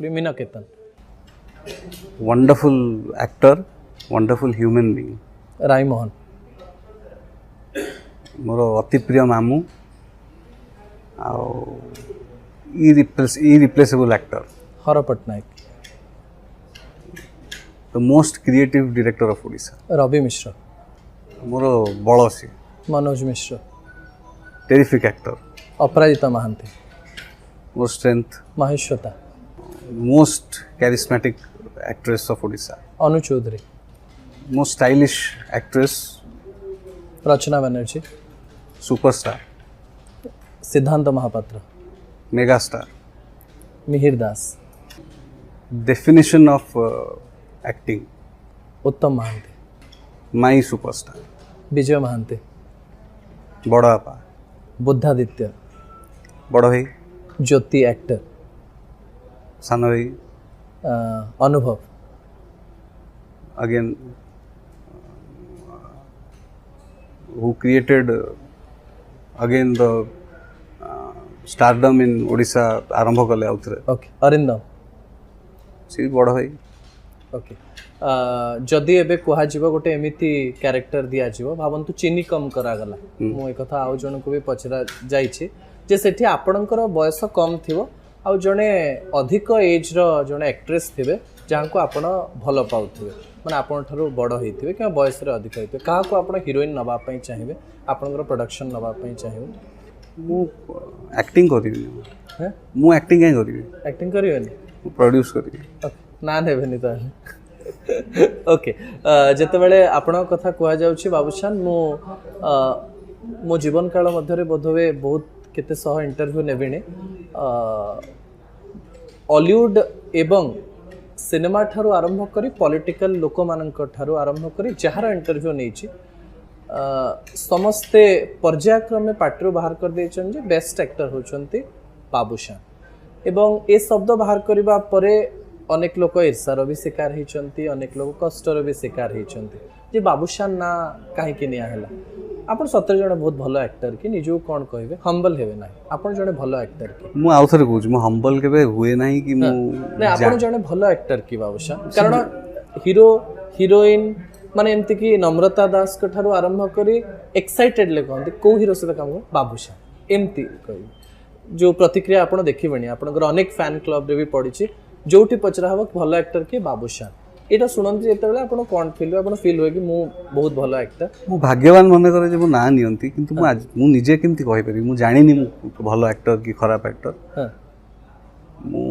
Meena Ketan wonderful actor wonderful human being Rai Mohan मोर अति प्रिय मामू irreplaceable actor Har Pattanayak the most creative director of Odisha Ravi Mishra मोर बड़ सी मनोज मिश्र टेरिफिक एक्टर अपराजिता महांती मोर strength Maheshwata most charismatic actress of Odisha Anu Choudhury most stylish actress Rachana Banerjee superstar Siddhanta Mahapatra mega star Mihir Das definition of acting Uttam Mohanty my superstar Vijay Mohanty बड़ बापा बुद्धादित्य बड़ भाई ज्योति एक्टर सान भाई अनुभव again who created again the stardom in Odisha आरंभ कले आउथरे ओके अरिंदम सी बड़ भाई ओके जदि एबे कुहा जीव गोटे एमिति कैरेक्टर दिया जीव भावंतु चीनी कम करागला मो ए कथा आउ जन को भी पचरा जाइछि जे सेठी आपणकर बयस कम थिवो आउ जने अधिक एज रो जने एक्ट्रेस थिबे जहाँ को आपण भल पाउथिबे माने आपण ठारू बड़ होइथिबे कि बयस रे अधिक होइथिबे कहा को आपण हीरोइन नबा पई चाहिबे आपणकर प्रोडक्शन नबा पई चाहिबे मु एक्टिंग करिबी हैं मु एक्टिंग काय करिबी एक्टिंग करियोनी प्रोड्यूस करिबी ना नेबेनी ताले ओके जेतेबेले आपण कथा कुआ जाउछि बाबूशान मो जीवन काल मध्यरे बोधवे बहुत केते सह इंटरव्यू नेबिनी हॉलीवुड एवं सिनेमा ठारू आरंभ करी पॉलिटिकल लोक मानक ठारू आरंभ करी जहार इंटरव्यू नेछि समस्ते पर्यायक्रमे पार्टी बाहर कर देछन जे बेस्ट एक्टर होचंती बाबूशान एवं ए शब्द बाहर करबा परे अनेक लोक ईर्षार भी शिकार होइचंती अनेक लोक कष्टर भी शिकार होइचंती जे बाबूशान ना काहे कि निया हला आपण सतर जने बहुत भलो एक्टर कि निजो कोन कहबे हम्बल हेबे ना आपण जने भलो एक्टर कि मु आउथरे कहूछ मु हम्बल केबे हुए नाही कि मु नै आपण जने भलो एक्टर कि बाबूशान कारण हीरो हीरोइन माने एमति कि नम्रता दास के ठारू आरंभ करी एक्साइटेड ले कहंती को हीरो से काम कर बाबूशान एमति कहि जो प्रतिक्रिया आपण देखिबेनी आपनकर अनेक फैन क्लब रे भी पडिछि जोठी पचरा हबो भलो एक्टर कि बाबूशान एटा सुनंती जेतेबेले आपण कोन फील आपण फील होय कि मु बहुत भलो एक्टर मु भाग्यवान मन करे जे मु ना नियंती किंतु मु निजे केमति कहि पारि मु जानिनी मु भलो एक्टर कि खराब एक्टर हां मु